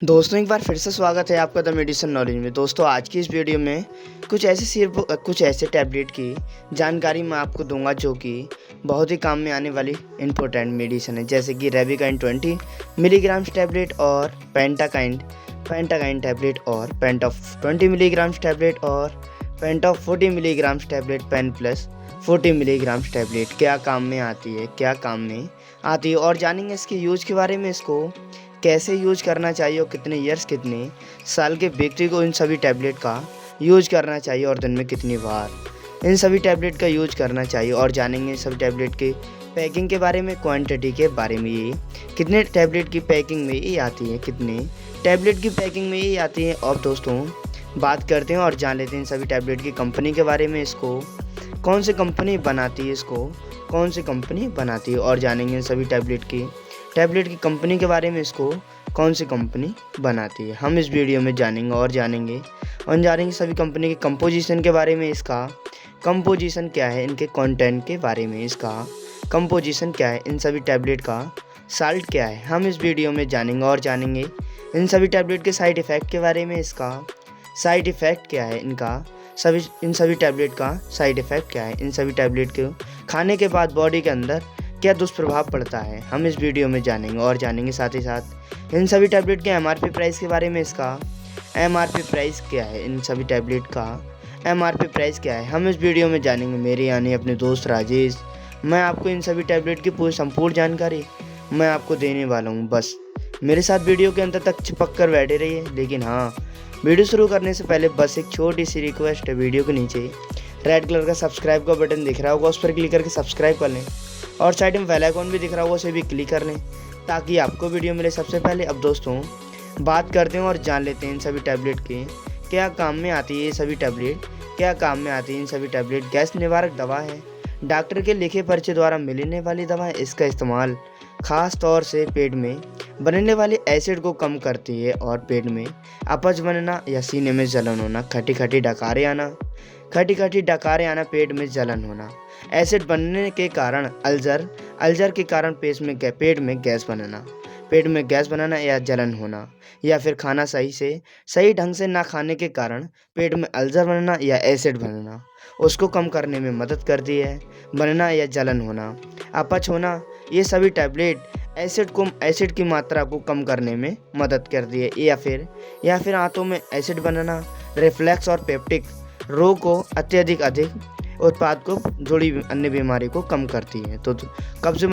दोस्तों एक बार फिर से स्वागत है आपका द मेडिसिन नॉलेज में। दोस्तों आज की इस वीडियो में कुछ ऐसे टैबलेट की जानकारी मैं आपको दूंगा जो कि बहुत ही काम में आने वाली इंपॉर्टेंट मेडिसिन है, जैसे कि रेविकाइन 20 मिलीग्राम टैबलेट और पेंटाकाइन टैबलेट और पेंटॉफ 20 मिलीग्राम टैबलेट और पेंटॉफ 40 मिलीग्राम टैबलेट पेन प्लस 40 मिलीग्राम टैबलेट क्या काम में आती है और जानेंगे इसके यूज के बारे में, इसको कैसे यूज करना चाहिए और कितने साल के व्यक्ति को इन सभी टैबलेट का यूज करना चाहिए और दिन में कितनी बार इन सभी टैबलेट का यूज करना चाहिए, और जानेंगे सभी टैबलेट के पैकिंग के बारे में, क्वांटिटी के बारे में, ये कितने टैबलेट की पैकिंग में ये आती है, कितने टैबलेट की पैकिंग में ये आती है। और दोस्तों बात करते हैं और जान लेते हैं इन सभी टैबलेट की कंपनी के बारे में, इसको कौन सी कंपनी बनाती है और जानेंगे इन सभी टैबलेट की कंपनी के बारे में, इसको कौन सी कंपनी बनाती है हम इस वीडियो में जानेंगे सभी कंपनी के कंपोजिशन के बारे में, इसका कंपोजिशन क्या है, इनके कंटेंट के बारे में, इसका कंपोजिशन क्या है, इन सभी टैबलेट का साल्ट क्या है हम इस वीडियो में जानेंगे इन सभी टैबलेट के साइड इफ़ेक्ट के बारे में, इसका साइड इफ़ेक्ट क्या है, इन सभी टैबलेट का साइड इफ़ेक्ट क्या है, इन सभी टैबलेट को खाने के बाद बॉडी के अंदर क्या दुष्प्रभाव पड़ता है हम इस वीडियो में जानेंगे साथ ही साथ इन सभी टैबलेट के एमआरपी प्राइस के बारे में, इसका एमआरपी प्राइस क्या है, इन सभी टैबलेट का एमआरपी प्राइस क्या है हम इस वीडियो में जानेंगे। मेरे यानी अपने दोस्त राजेश, मैं आपको इन सभी टैबलेट की पूरी संपूर्ण जानकारी मैं आपको देने वाला हूँ। बस मेरे साथ वीडियो के अंत तक चिपक कर बैठे रहिए। लेकिन हाँ, वीडियो शुरू करने से पहले बस एक छोटी सी रिक्वेस्ट है, वीडियो के नीचे रेड कलर का सब्सक्राइब का बटन दिख रहा होगा, उस पर क्लिक करके सब्सक्राइब कर लें और साइड में बेल आइकन भी दिख रहा होगा, उसे भी क्लिक कर लें ताकि आपको वीडियो मिले सबसे पहले। अब दोस्तों बात करते हैं और जान लेते हैं इन सभी टैबलेट के क्या काम में आती है। ये सभी टैबलेट क्या काम में आती है, इन सभी टैबलेट गैस निवारक दवा है, डॉक्टर के लिखे पर्चे द्वारा मिलने वाली दवा है। इसका इस्तेमाल खास तौर से पेट में बनने वाले एसिड को कम करती है और पेट में अपच बनना या सीने में जलन होना, खटी खटी डकारे आना, पेट में जलन होना, एसिड बनने के कारण अल्जर के कारण पेट में गैस बनाना या जलन होना, या फिर खाना सही ढंग से ना खाने के कारण पेट में अल्जर बनना या एसिड बनना, उसको कम करने में मदद करती है। बनना या जलन होना, अपच होना, ये सभी टैबलेट एसिड की मात्रा को कम करने में मदद करती है। या फिर आंतों में एसिड बनना, रिफ्लक्स और पेप्टिक रोग को अत्यधिक अधिक उत्पाद को जुड़ी अन्य बीमारी को कम करती है। तो कब्ज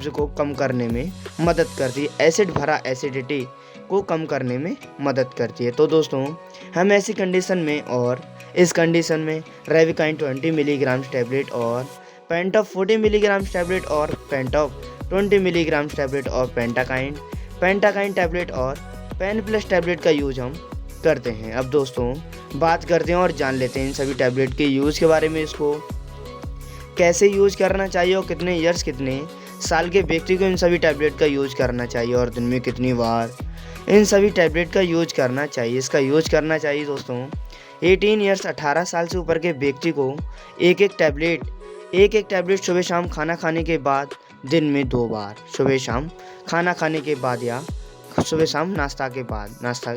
को कम करने में मदद करती है। एसिड भरा एसिडिटी को कम करने में मदद करती है। तो दोस्तों हम ऐसी कंडीशन में और इस कंडीशन में रेविकाइन 20 मिलीग्राम टैबलेट और पेंटॉफ 40 मिलीग्राम टैबलेट और पेंटॉफ 20 मिलीग्राम टैबलेट और पेंटाकाइन टैबलेट और पेन प्लस टैबलेट का यूज हम करते हैं। अब दोस्तों बात करते हैं और जान लेते हैं इन सभी टैबलेट के यूज़ के बारे में, इसको कैसे यूज करना चाहिए और कितने साल के व्यक्ति को इन सभी टैबलेट का यूज करना चाहिए और दिन में कितनी बार इन सभी टैबलेट का यूज करना चाहिए। इसका यूज करना चाहिए दोस्तों 18 ईयर्स 18 साल से ऊपर के व्यक्ति को एक एक टैबलेट सुबह शाम खाना खाने के बाद दिन में 2 बार, सुबह शाम खाना खाने के बाद या सुबह शाम नाश्ता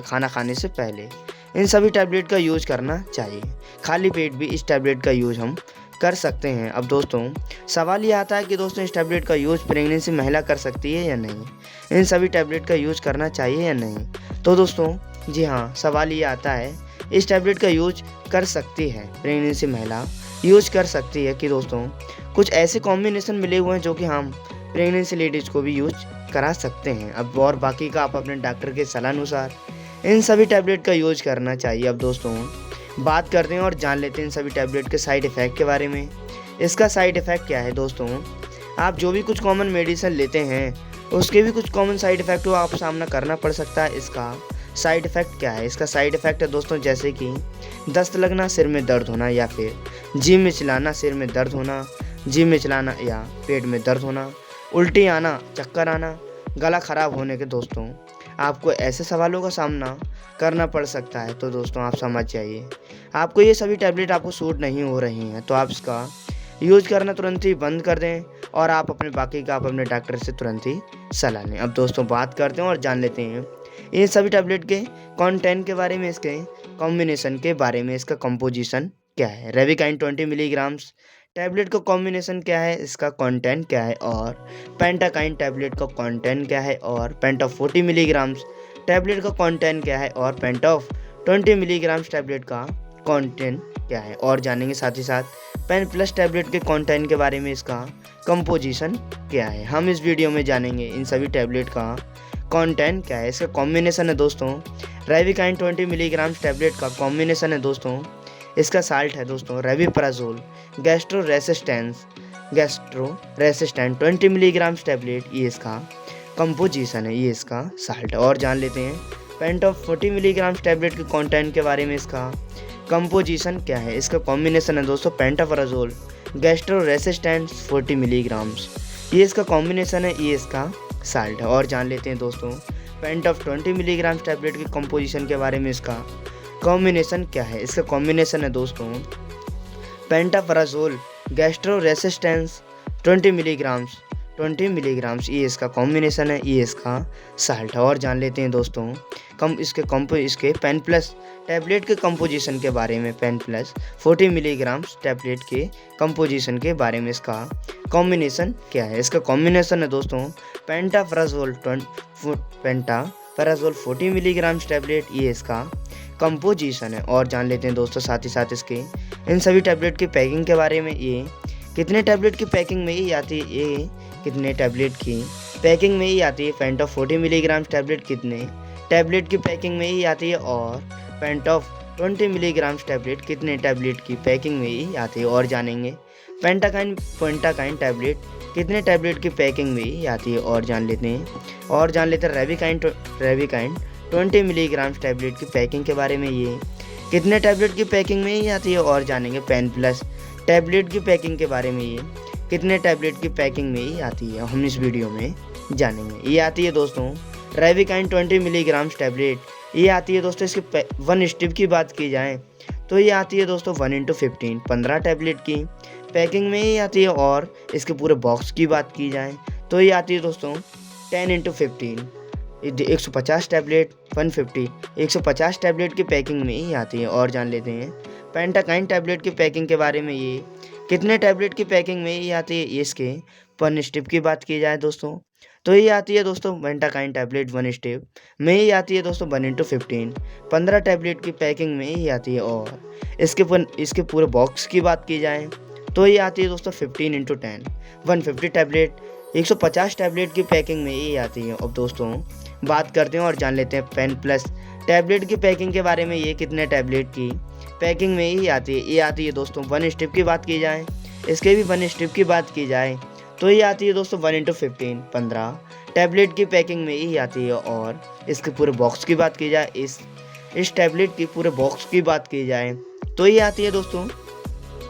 खाना खाने से पहले इन सभी टैबलेट का यूज करना चाहिए। खाली पेट भी इस टैबलेट का यूज हम कर सकते हैं। अब दोस्तों सवाल ये आता है कि दोस्तों इस टैबलेट का यूज प्रेगनेंसी महिला कर सकती है या नहीं, इन सभी टैबलेट का यूज करना चाहिए या नहीं। तो दोस्तों जी हाँ, सवाल ये आता है इस टैबलेट का यूज कर सकती है प्रेगनेंसी महिला यूज कर सकती है कि दोस्तों कुछ ऐसे कॉम्बिनेशन मिले हुए हैं जो कि हम प्रेगनेंसी लेडीज को भी यूज करा सकते हैं। अब और बाकी का आप अपने डॉक्टर के सलाह अनुसार इन सभी टैबलेट का यूज करना चाहिए। अब दोस्तों बात करते हैं और जान लेते हैं इन सभी टैबलेट के साइड इफ़ेक्ट के बारे में। इसका साइड इफ़ेक्ट क्या है दोस्तों, आप जो भी कुछ कॉमन मेडिसिन लेते हैं उसके भी कुछ कॉमन साइड इफ़ेक्ट को आप सामना करना पड़ सकता है। इसका साइड इफ़ेक्ट क्या है, इसका साइड इफ़ेक्ट है दोस्तों जैसे कि दस्त लगना, सिर में दर्द होना, या फिर जिम में चलाना, सिर में दर्द होना, जिम में चलाना या पेट में दर्द होना, उल्टी आना, चक्कर आना, गला ख़राब होने के दोस्तों आपको ऐसे सवालों का सामना करना पड़ सकता है। तो दोस्तों आप समझ जाइए, आपको ये सभी टैबलेट आपको सूट नहीं हो रही हैं तो आप इसका यूज करना तुरंत ही बंद कर दें और आप अपने बाकी का आप अपने डॉक्टर से तुरंत ही सलाह लें। अब दोस्तों बात करते हैं और जान लेते हैं ये सभी टैबलेट के कंटेंट के बारे में, इसके कॉम्बिनेशन के बारे में, इसका कंपोजिशन क्या है। रेविकाइन 20 मिलीग्राम्स टैबलेट का कॉम्बिनेशन क्या है, इसका कंटेंट क्या है, और पेंटाकाइन टैबलेट का कंटेंट क्या है, और पेंटॉफ 40 मिलीग्राम्स टैबलेट का कंटेंट क्या है, और पेंटॉफ 20 मिलीग्राम्स टैबलेट का कंटेंट क्या है, और जानेंगे साथ ही साथ पेन प्लस टैबलेट के कंटेंट के बारे में, इसका कंपोजिशन क्या है। हम इस वीडियो में जानेंगे इन सभी टैबलेट का कंटेंट क्या है, इसका कॉम्बिनेशन है दोस्तों। रेविकाइन 20 मिलीग्राम्स टैबलेट का कॉम्बिनेशन है दोस्तों, इसका साल्ट है दोस्तों रेविप्राजोल गैस्ट्रो रेसिस्टेंट 20 मिलीग्राम्स टैबलेट, ये इसका कंपोजिशन है, ये इसका साल्ट है। और जान लेते हैं पेंटॉफ 40 मिलीग्राम्स टैबलेट के कंटेंट के बारे में, इसका कंपोजिशन क्या है, इसका कॉम्बिनेशन है दोस्तों पेंटाफराजोल गैस्ट्रो रेसिस्टेंट 40 मिलीग्राम्स, ये इसका कॉम्बिनेशन है, ये इसका साल्ट है। और जान लेते हैं दोस्तों पेंटॉफ 20 मिलीग्राम्स टैबलेट के कंपोजिशन के बारे में, इसका कॉम्बिनेशन क्या है, इसका कॉम्बिनेशन है दोस्तों पेंटाफराजोल गैस्ट्रो रेसिस्टेंस 20 मिलीग्राम्स, ये इसका कॉम्बिनेशन है, ये इसका साल्ट है। और जान लेते हैं दोस्तों इसके पेन प्लस टैबलेट के कंपोजिशन के बारे में, पेन प्लस 40 मिलीग्राम्स टैबलेट के कंपोजिशन के बारे में, इसका कॉम्बिनेशन क्या है, इसका कॉम्बिनेशन है दोस्तों पेंटाफराजोल 40 मिलीग्राम्स टैबलेट, ये इसका कंपोजिशन है। और जान लेते हैं दोस्तों साथ ही साथ इसके इन सभी टैबलेट की पैकिंग के बारे में, ये कितने टैबलेट की पैकिंग में ही आती है, ये कितने टैबलेट की पैकिंग में ही आती है। पेंटॉफ 40 मिलीग्राम्स टैबलेट कितने टैबलेट की पैकिंग में ही आती है, और पेंटॉफ 20 मिलीग्राम्स टैबलेट कितने टैबलेट की पैकिंग में ही आती है। और जानेंगे पेंटाकाइन टैबलेट कितने टैबलेट की पैकिंग में ही आती है। और जान लेते हैं रेविकाइन 20 मिलीग्राम्स टैबलेट की पैकिंग के बारे में, ये कितने टैबलेट की पैकिंग में ही आती है। और जानेंगे पेन प्लस टैबलेट की पैकिंग के बारे में, ये कितने टैबलेट की पैकिंग में ही आती है, हम इस वीडियो में जानेंगे। ये आती है दोस्तों रेविकाइन 20 मिलीग्राम्स टैबलेट, ये आती है दोस्तों इसके 1 स्ट्रिप की बात की जाए तो ये आती है दोस्तों 1x15 15 टैबलेट की पैकिंग में ही आती है। और इसके पूरे बॉक्स की बात की जाए तो ये आती है दोस्तों 10x15 150 टैबलेट 150 टैबलेट की पैकिंग में ही आती है। और जान लेते हैं पेंटाकाइन टैबलेट की पैकिंग के बारे में, ये कितने टैबलेट की पैकिंग में ही आती है। इसके 1 स्ट्रिप की बात की जाए दोस्तों तो ये आती है दोस्तों पेंटाकाइन टैबलेट 1 स्ट्रिप में ही आती है दोस्तों 1x15 15 टैबलेट की पैकिंग में ही आती है। और इसके पूरे बॉक्स की बात की जाए तो ये आती है दोस्तों 15x10 150 टैबलेट 150 टैबलेट की पैकिंग में ही आती है। अब दोस्तों बात करते हैं और जान लेते हैं पेन प्लस टैबलेट की पैकिंग के बारे में, ये कितने टैबलेट की पैकिंग में ही आती है। ये आती है दोस्तों 1 स्ट्रिप की बात की जाए, इसके भी 1 स्ट्रिप की बात की जाए तो ये आती है दोस्तों 1x15 15 टैबलेट की पैकिंग में ही आती है। और इसके पूरे बॉक्स की बात की जाए, इस टैबलेट की पूरे बॉक्स की बात की जाए तो ये आती है दोस्तों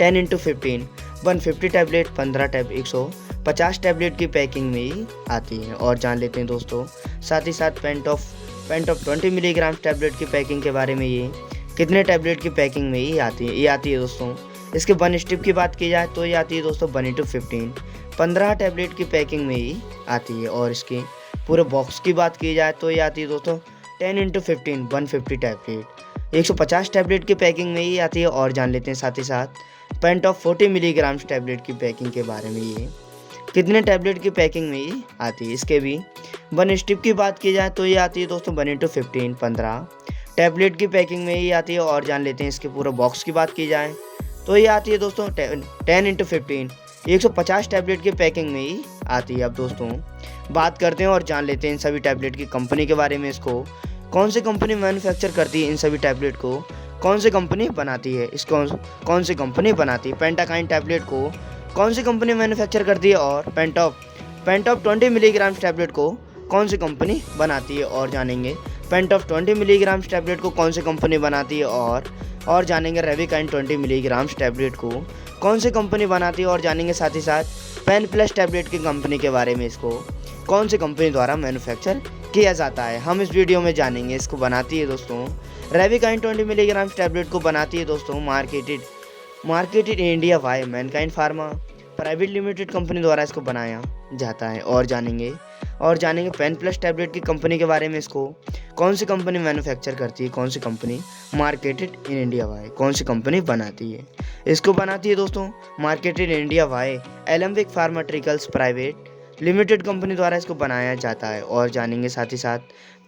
10x15 150 टैबलेट 150 टैबलेट की पैकिंग में ही आती है। और जान लेते हैं दोस्तों साथ ही साथ पेंटॉफ 20 मिलीग्राम टैबलेट की पैकिंग के बारे में, ये कितने टैबलेट की पैकिंग में ही आती है। ये आती है दोस्तों इसके 1 स्ट्रिप की बात की जाए तो ये आती है दोस्तों 1x15 15 टैबलेट की पैकिंग में ही आती है। और इसके पूरे बॉक्स की बात की जाए तो ये आती है दोस्तों 10x15 150 टैबलेट 150 टैबलेट की पैकिंग में ही आती है। और जान लेते हैं साथ ही साथ पेंटॉफ 40 मिलीग्राम टैबलेट की पैकिंग के बारे में, ये कितने टैबलेट की पैकिंग में ही आती है। इसके भी 1 स्ट्रिप की बात की जाए तो ये आती है दोस्तों 1x15 15 टैबलेट की पैकिंग में ही आती है। और जान लेते हैं इसके पूरे बॉक्स की बात की जाए तो ये आती है दोस्तों 10x15 150 टैबलेट की पैकिंग में ही आती है। अब दोस्तों बात करते हैं और जान लेते हैं इन सभी टैबलेट की कंपनी के बारे में, इसको कौन सी कंपनी मैन्युफैक्चर करती है, इन सभी टैबलेट को कौन सी कंपनी बनाती है, इसको कौन सी कंपनी बनाती है। पेंटाकाइन टैबलेट को कौन सी कंपनी मैन्युफैक्चर करती है, और पेंटॉफ 20 मिलीग्राम टैबलेट को कौन सी कंपनी बनाती है। और जानेंगे पेंटॉफ 20 मिलीग्राम टैबलेट को कौन सी कंपनी बनाती है, और जानेंगे रेविकाइन 20 मिलीग्राम टैबलेट को कौन सी कंपनी बनाती है। और जानेंगे साथ ही साथ पेन प्लस टैबलेट की कंपनी के बारे में, इसको कौन सी कंपनी द्वारा मैन्युफैक्चर किया जाता है, हम इस वीडियो में जानेंगे। इसको बनाती है दोस्तों रेविकाइन 20 मिलीग्राम टैबलेट को बनाती है दोस्तों marketed in India bye Mankind pharma. Private limited company द्वारा इसको बनाया जाता है। और जानेंगे पेन प्लस टैबलेट की कंपनी के बारे में। इसको कौन सी कंपनी मैन्युफैक्चर करती है, कौन सी company marketed in India by, कौन सी कंपनी बनाती है। इसको बनाती है दोस्तों marketed in India by Alembic pharmaceuticals private limited company द्वारा इसको बनाया जाता है। और जानेंगे साथ ही साथ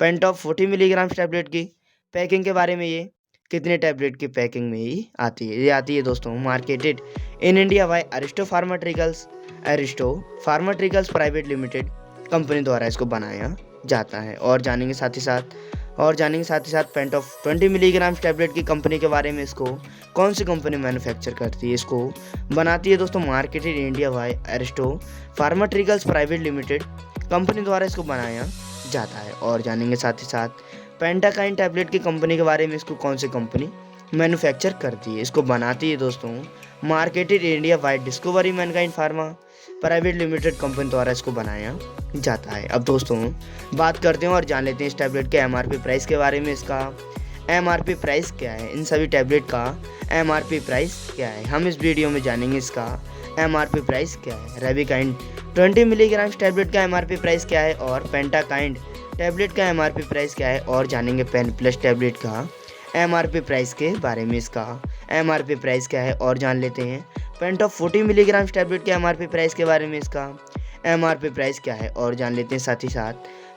पेंटॉप 40 मिलीग्राम टैबलेट की पैकिंग के बारे में। ये कितने टैबलेट की पैकिंग में ही आती है, ये आती है दोस्तों marketed in India bye Aristo pharmaceuticals private limited company द्वारा इसको बनाया जाता है। और जानेंगे साथ ही साथ पेंटॉप 20 मिलीग्राम टैबलेट की कंपनी के बारे में। इसको कौन सी कंपनी मैन्युफैक्चर करती है, इसको बनाती है दोस्तों marketed in India bye Aristo pharmaceuticals private limited company द्वारा इसको बनाया जाता है। और जानेंगे साथ ही साथ पेंटाकाइन टैबलेट की कंपनी के बारे में। इसको कौन सी कंपनी मैन्युफैक्चर करती है, इसको बनाती है दोस्तों marketed in India bye discovery Mankind pharma private limited company द्वारा इसको बनाया जाता है। अब दोस्तों बात करते हैं और जान लेते हैं इस टैबलेट के एमआरपी प्राइस के बारे में। इसका एमआरपी प्राइस क्या है, इन सभी टैबलेट का एमआरपी प्राइस क्या है, हम इस वीडियो में जानेंगे इसका एमआरपी प्राइस क्या है। रेविकाइंड 20 मिलीग्राम टैबलेट का एमआरपी प्राइस क्या है और पेंटाकाइंड टैबलेट का एमआरपी प्राइस क्या है। और जानेंगे पेन प्लस टैबलेट का एमआरपी प्राइस के बारे में, इसका एमआरपी प्राइस क्या है। और जान लेते हैं पेंटॉप 40 मिलीग्राम टैबलेट के एमआरपी प्राइस के बारे में, इसका एमआरपी प्राइस क्या है। और जान लेते हैं साथ ही साथ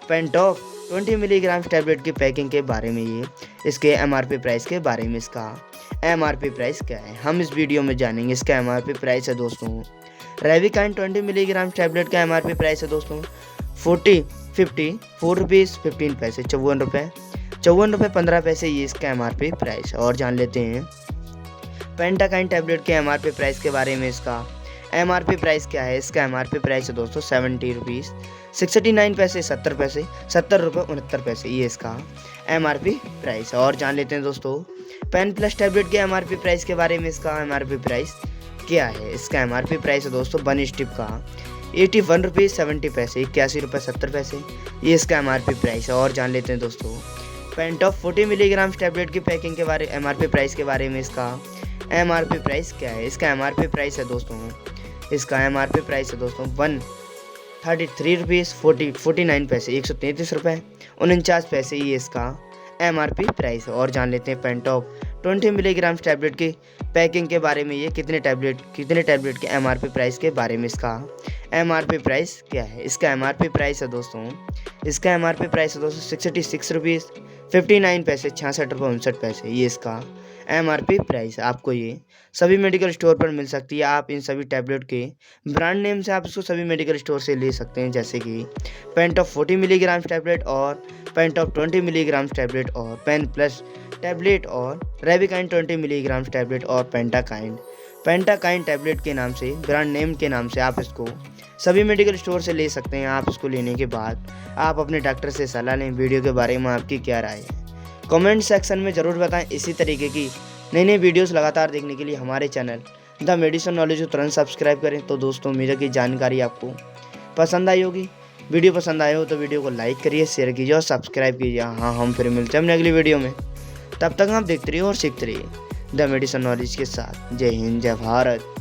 पेंटॉप 20 मिलीग्राम टैबलेट की पैकिंग के बारे में, ये इसके एमआरपी प्राइस के बारे में, इसका एमआरपी प्राइस क्या है, हम इस वीडियो में जानेंगे। इसका एमआरपी प्राइस है दोस्तों रेविकाइंड 20 मिलीग्राम टैबलेट का एमआरपी प्राइस है दोस्तों 54 रुपीज़ 15 पैसे, 54 रुपये 15 पैसे, ये इसका एमआरपी प्राइस है। और जान लेते हैं पेंटाकाइन टैबलेट के एमआरपी प्राइस के बारे में। इसका एमआरपी प्राइस क्या है, इसका एमआरपी प्राइस है दोस्तों 70 रुपीज़ 69 पैसे, 70 पैसे, 70 रुपये 69 पैसे, ये इसका एमआरपी प्राइस है। और जान लेते हैं दोस्तों पेन प्लस टैबलेट के एमआरपी प्राइस के बारे में। इसका एमआरपी प्राइस क्या है, इसका एमआरपी प्राइस है दोस्तों 1 स्टिप का 81 रुपीज़ 70 पैसे, 81 रुपये 70 पैसे, ये इसका एमआरपी प्राइस है। और जान लेते हैं दोस्तों पेंटॉप 40 मिलीग्राम टैबलेट की पैकिंग के बारे एमआरपी प्राइस के बारे में। इसका एमआरपी प्राइस क्या है, इसका एमआरपी प्राइस है दोस्तों 133 रुपीज़ 49 पैसे, 133 रुपये 49 पैसे, ये इसका एमआरपी प्राइस है। और जान लेते हैं पेंटॉप 20 मिलीग्राम टैबलेट की पैकिंग के बारे में। ये कितने टैबलेट के एमआरपी प्राइस के बारे में, इसका एमआरपी प्राइस क्या है, इसका एमआरपी प्राइस है दोस्तों 66 रुपीज़ 59 पैसे, 66 रुपये 59 पैसे, ये इसका एमआरपी प्राइस है। आपको ये सभी मेडिकल स्टोर पर मिल सकती है। आप इन सभी टैबलेट के ब्रांड नेम से आप इसको सभी मेडिकल स्टोर से ले सकते हैं, जैसे कि पेंटॉप 40 मिलीग्राम टैबलेट और पेंटॉप 20 मिलीग्राम टैबलेट और पेन प्लस टैबलेट और रेविकाइंड 20 मिलीग्राम टैबलेट और पेंटाकाइंड टैबलेट के नाम से, ब्रांड नेम के नाम से आप इसको सभी मेडिकल स्टोर से ले सकते हैं। आप इसको लेने के बाद आप अपने डॉक्टर से सलाह लें। वीडियो के बारे में आपकी क्या राय है, कमेंट सेक्शन में ज़रूर बताएं। इसी तरीके की नई वीडियोस लगातार देखने के लिए हमारे चैनल द मेडिसिन नॉलेज को तुरंत सब्सक्राइब करें। तो दोस्तों उम्मीद की जानकारी आपको पसंद आई होगी। वीडियो पसंद आए हो तो वीडियो को लाइक करिए, शेयर कीजिए और सब्सक्राइब कीजिए। हाँ, हम फिर मिलते हैं अपने अगली वीडियो में। तब तक आप देखते रहिए और सीखते रहिए द मेडिसिन नॉलेज के साथ। जय हिंद, जय भारत।